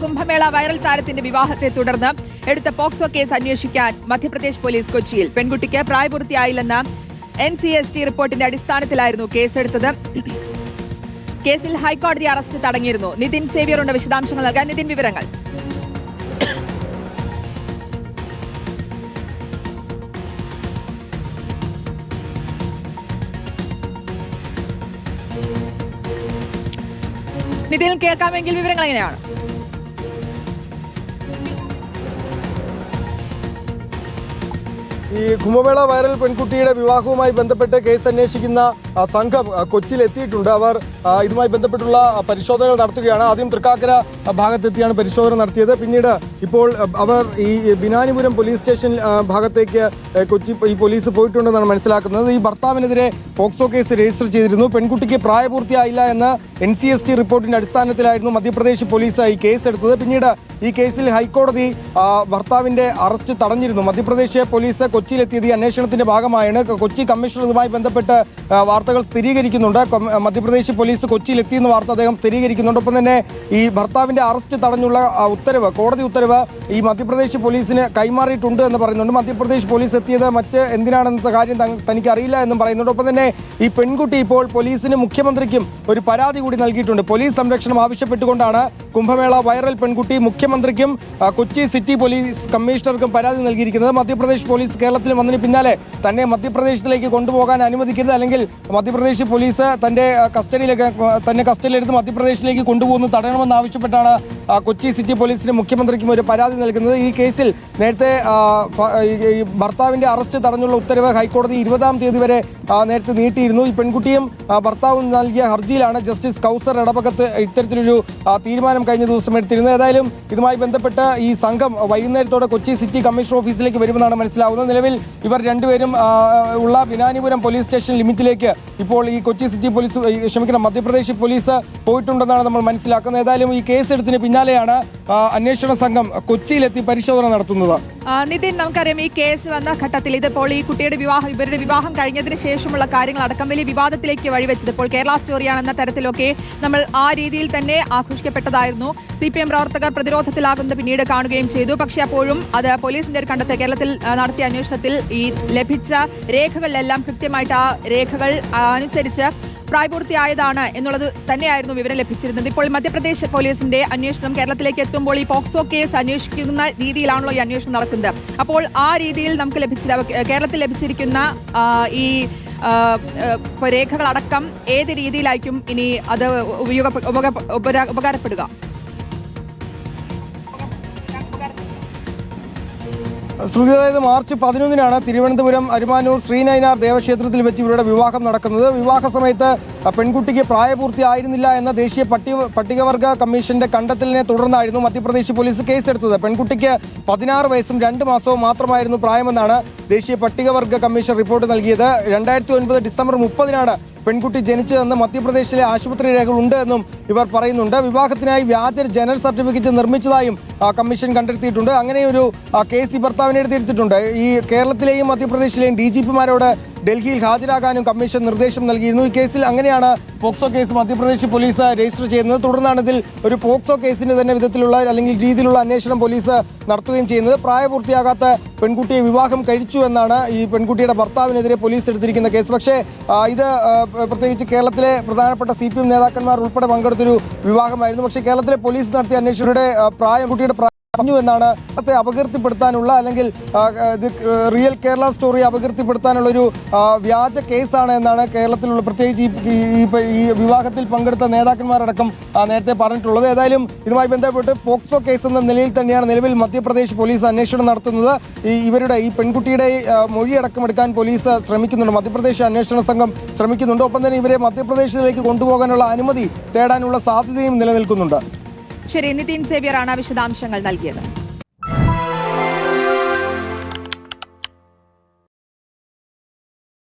Kumbh Mela viral താരത്തിന്റെ വിവാഹത്തെ തുടർന്ന് എടുത്ത പോക്സോ കേസ് അന്വേഷിക്കാൻ മധ്യപ്രദേശ് പോലീസ് കൊച്ചിയിൽ. പെൺകുട്ടിക്ക് പ്രായപൂർത്തിയായില്ലെന്ന NCST റിപ്പോർട്ടിന്റെ അടിസ്ഥാനത്തിലായിരുന്നു കേസെടുത്തത്. കേസിൽ ഹൈക്കോടതി അറസ്റ്റ് തടഞ്ഞിരുന്നു. നിതിൻ സേവ്യറുണ്ട് വിശദാംശങ്ങൾ നൽകാൻ. നിതിൻ, വിവരങ്ങൾ. നിതിൻ, കേൾക്കാമെങ്കിൽ വിവരങ്ങൾ എങ്ങനെയാണ്? ഈ കുംഭമേള വൈറൽ പെൺകുട്ടിയുടെ വിവാഹവുമായി ബന്ധപ്പെട്ട് കേസ് അന്വേഷിക്കുന്ന സംഘം കൊച്ചിയിൽ എത്തിയിട്ടുണ്ട്. അവർ ഇതുമായി ബന്ധപ്പെട്ടുള്ള പരിശോധനകൾ നടത്തുകയാണ്. ആദ്യം തൃക്കാക്കര ഭാഗത്തെത്തിയാണ് പരിശോധന നടത്തിയത്. പിന്നീട് ഇപ്പോൾ അവർ ഈ ബിനാനിപുരം പോലീസ് സ്റ്റേഷൻ ഭാഗത്തേക്ക് കൊച്ചി ഈ പോലീസ് പോയിട്ടുണ്ടെന്നാണ് മനസ്സിലാക്കുന്നത്. ഈ ഭർത്താവിനെതിരെ പോക്സോ കേസ് രജിസ്റ്റർ ചെയ്തിരുന്നു. പെൺകുട്ടിക്ക് പ്രായപൂർത്തിയായില്ല എന്ന NCST റിപ്പോർട്ടിന്റെ അടിസ്ഥാനത്തിലായിരുന്നു മധ്യപ്രദേശ് പോലീസ് ഈ കേസ് എടുത്തത്. പിന്നീട് ഈ കേസിൽ ഹൈക്കോടതി ഭർത്താവിന്റെ അറസ്റ്റ് തടഞ്ഞിരുന്നു. മധ്യപ്രദേശ് പോലീസ് കൊച്ചിയിലെത്തിയത് ഈ അന്വേഷണത്തിന്റെ ഭാഗമായാണ്. കൊച്ചി കമ്മീഷണർ ഇതുമായി ബന്ധപ്പെട്ട് വാർത്തകൾ സ്ഥിരീകരിക്കുന്നുണ്ട്. മധ്യപ്രദേശ് പോലീസ് കൊച്ചിയിലെത്തിയെന്ന വാർത്ത അദ്ദേഹം സ്ഥിരീകരിക്കുന്നുണ്ട്. ഒപ്പം തന്നെ ഈ ഭർത്താവിന്റെ അറസ്റ്റ് തടഞ്ഞുള്ള ഉത്തരവ്, കോടതി ഉത്തരവ് ഈ മധ്യപ്രദേശ് പോലീസിന് കൈമാറിയിട്ടുണ്ട് എന്ന് പറയുന്നുണ്ട്. മധ്യപ്രദേശ് പോലീസ് എത്തിയത് മറ്റ് എന്തിനാണെന്ന കാര്യം തനിക്ക് അറിയില്ല എന്നും പറയുന്നുണ്ട്. ഒപ്പം തന്നെ ഈ പെൺകുട്ടി ഇപ്പോൾ പോലീസിനും മുഖ്യമന്ത്രിക്കും ഒരു പരാതി കൂടി നൽകിയിട്ടുണ്ട്. പോലീസ് സംരക്ഷണം ആവശ്യപ്പെട്ടുകൊണ്ടാണ് കുംഭമേള വൈറൽ പെൺകുട്ടി മുഖ്യമന്ത്രിക്കും കൊച്ചി സിറ്റി പോലീസ് കമ്മീഷണർക്കും പരാതി നൽകിയിരിക്കുന്നത്. മധ്യപ്രദേശ് പോലീസ് കേരളത്തിൽ വന്നതിന് പിന്നാലെ തന്നെ മധ്യപ്രദേശിലേക്ക് കൊണ്ടുപോകാൻ അനുവദിക്കരുത്, അല്ലെങ്കിൽ മധ്യപ്രദേശ് പോലീസ് തന്നെ കസ്റ്റഡിയിലെടുത്ത് മധ്യപ്രദേശിലേക്ക് കൊണ്ടുപോകുന്നത് തടയണമെന്ന് ആവശ്യപ്പെട്ടാണ് കൊച്ചി സിറ്റി പോലീസിന് മുഖ്യമന്ത്രിക്കും ഒരു പരാതി നൽകുന്നത്. ഈ കേസിൽ നേരത്തെ ഭർത്താവിന്റെ അറസ്റ്റ് തടഞ്ഞുള്ള ഉത്തരവ് ഹൈക്കോടതി 20-ാം തീയതി വരെ നേരത്തെ നീട്ടിയിരുന്നു. ഈ പെൺകുട്ടിയും ഭർത്താവും നൽകിയ ഹർജിയിലാണ് ജസ്റ്റിസ് കൗസർ ഇടപെട്ട് ഇത്തരത്തിലൊരു തീരുമാനം കഴിഞ്ഞ ദിവസം എടുത്തിരുന്നത്. ഏതായാലും ഇതുമായി ബന്ധപ്പെട്ട് ഈ സംഘം വൈകുന്നേരത്തോടെ കൊച്ചി സിറ്റി കമ്മീഷണർ ഓഫീസിലേക്ക് വരുമെന്നാണ് മനസ്സിലാവുന്നത്. നിലവിൽ ഇവർ രണ്ടുപേരും ഉള്ള ബിനാനിപുരം പോലീസ് സ്റ്റേഷൻ ലിമിറ്റിലേക്ക് ഇപ്പോൾ ഈ Kochi city police Madhya Pradesh police പോയിട്ടുണ്ടെന്നാണ് നമ്മൾ മനസ്സിലാക്കുന്നത്. ഏതായാലും ഈ കേസെടുത്തിന് പിന്നാലെയാണ് അന്വേഷണ സംഘം കൊച്ചിയിലെത്തി പരിശോധന നടത്തുന്നത്. നിതിൻ, നമുക്കറിയാം ഈ കേസ് വന്ന ഘട്ടത്തിൽ ഇതിപ്പോൾ ഈ കുട്ടിയുടെ ഇവരുടെ വിവാഹം കഴിഞ്ഞതിന് ശേഷമുള്ള കാര്യങ്ങൾ അടക്കം വലിയ വിവാദത്തിലേക്ക് വഴിവെച്ചത് ഇപ്പോൾ കേരള സ്റ്റോറിയാണെന്ന തരത്തിലൊക്കെ നമ്മൾ ആ രീതിയിൽ തന്നെ ആഘോഷിക്കപ്പെട്ടതായിരുന്നു. CPM പ്രവർത്തകർ പ്രതിരോധത്തിലാകുന്നത് പിന്നീട് കാണുകയും ചെയ്തു. പക്ഷേ അപ്പോഴും അത് പോലീസിന്റെ ഒരു കണ്ടെത്തൽ കേരളത്തിൽ നടത്തിയ അന്വേഷണത്തിൽ ഈ ലഭിച്ച രേഖകളിലെല്ലാം കൃത്യമായിട്ട് ആ രേഖകൾ അനുസരിച്ച് പ്രായപൂർത്തിയായതാണ് എന്നുള്ളത് തന്നെയായിരുന്നു വിവരം ലഭിച്ചിരുന്നത്. ഇപ്പോൾ മധ്യപ്രദേശ് പോലീസിന്റെ അന്വേഷണം കേരളത്തിലേക്ക് എത്തുമ്പോൾ ഈ പോക്സോ കേസ് അന്വേഷിക്കുന്ന രീതിയിലാണല്ലോ ഈ അന്വേഷണം നടക്കുന്നത്. അപ്പോൾ ആ രീതിയിൽ നമുക്ക് കേരളത്തിൽ ലഭിച്ചിരിക്കുന്ന ഈ രേഖകളടക്കം ഏത് രീതിയിലായിരിക്കും ഇനി അത് ഉപകാരപ്പെടുക? ശ്രുതി, അതായത് മാർച്ച് 11-നാണ് തിരുവനന്തപുരം അരുമാനൂർ ശ്രീനയനാർ ദേവക്ഷേത്രത്തിൽ വെച്ച് ഇവരുടെ വിവാഹം നടക്കുന്നത്. വിവാഹ സമയത്ത് പെൺകുട്ടിക്ക് പ്രായപൂർത്തിയായിരുന്നില്ല എന്ന ദേശീയ പട്ടികവർഗ കമ്മീഷന്റെ കണ്ടെത്തലിനെ തുടർന്നായിരുന്നു മധ്യപ്രദേശ് പോലീസ് കേസെടുത്തത്. പെൺകുട്ടിക്ക് 16 വയസ്സും 2 മാസവും മാത്രമായിരുന്നു പ്രായമെന്നാണ് ദേശീയ പട്ടികവർഗ കമ്മീഷൻ റിപ്പോർട്ട് നൽകിയത്. 2009 ഡിസംബർ 30-നാണ് പെൺകുട്ടി ജനിച്ചതെന്ന് മധ്യപ്രദേശിലെ ആശുപത്രി രേഖകളുണ്ട് എന്നും ഇവർ പറയുന്നുണ്ട്. വിവാഹത്തിനായി വ്യാജ ജനന സർട്ടിഫിക്കറ്റ് നിർമ്മിച്ചതായും കമ്മീഷൻ കണ്ടെത്തിയിട്ടുണ്ട്. അങ്ങനെയൊരു കേസ് ഭർത്താവിനെ എടുത്തിട്ടുണ്ട്. ഈ കേരളത്തിലെയും മധ്യപ്രദേശിലെയും DGP-മാരോട് ഡൽഹിയിൽ ഹാജരാകാനും കമ്മീഷൻ നിർദ്ദേശം നൽകിയിരുന്നു. ഈ കേസിൽ അങ്ങനെയാണ് POCSO case Madhya Pradesh police register ചെയ്യുന്നത്. തുടർന്നാണ് ഇതിൽ ഒരു പോക്സോ കേസിന്റെ തന്നെ വിധത്തിലുള്ള അല്ലെങ്കിൽ രീതിയിലുള്ള അന്വേഷണം പോലീസ് നടത്തുകയും ചെയ്യുന്നത്. പ്രായപൂർത്തിയാകാത്ത പെൺകുട്ടിയെ വിവാഹം കഴിച്ചു എന്നാണ് ഈ പെൺകുട്ടിയുടെ ഭർത്താവിനെതിരെ പോലീസ് എടുത്തിരിക്കുന്ന കേസ്. പക്ഷേ ഇത് പ്രത്യേകിച്ച് കേരളത്തിലെ പ്രധാനപ്പെട്ട CPM നേതാക്കന്മാർ ഉൾപ്പെടെ പങ്കെടുത്തൊരു വിവാഹമായിരുന്നു. പക്ഷേ കേരളത്തിലെ പോലീസ് നടത്തിയ അന്വേഷണയുടെ കുട്ടിയുടെ പറഞ്ഞു എന്നാണ് അപകീർത്തിപ്പെടുത്താനുള്ള അല്ലെങ്കിൽ റിയൽ കേരള സ്റ്റോറി അപകീർത്തിപ്പെടുത്താനുള്ള ഒരു വ്യാജ കേസാണ് എന്നാണ് കേരളത്തിലുള്ള പ്രത്യേകിച്ച് ഈ വിവാഹത്തിൽ പങ്കെടുത്ത നേതാക്കന്മാരടക്കം നേരത്തെ പറഞ്ഞിട്ടുള്ളത്. ഏതായാലും ഇതുമായി ബന്ധപ്പെട്ട് പോക്സോ കേസ് എന്ന നിലയിൽ തന്നെയാണ് നിലവിൽ മധ്യപ്രദേശ് പോലീസ് അന്വേഷണം നടത്തുന്നത്. ഈ പെൺകുട്ടിയുടെ മൊഴിയടക്കം എടുക്കാൻ പോലീസ് ശ്രമിക്കുന്നുണ്ട്. മധ്യപ്രദേശ് അന്വേഷണ സംഘം ശ്രമിക്കുന്നുണ്ട്. ഒപ്പം തന്നെ ഇവരെ മധ്യപ്രദേശിലേക്ക് കൊണ്ടുപോകാനുള്ള അനുമതി തേടാനുള്ള സാധ്യതയും നിലനിൽക്കുന്നുണ്ട്. ശരി, നിതിൻ സേവ്യറാണ് വിശദാംശങ്ങൾ നൽകിയത്.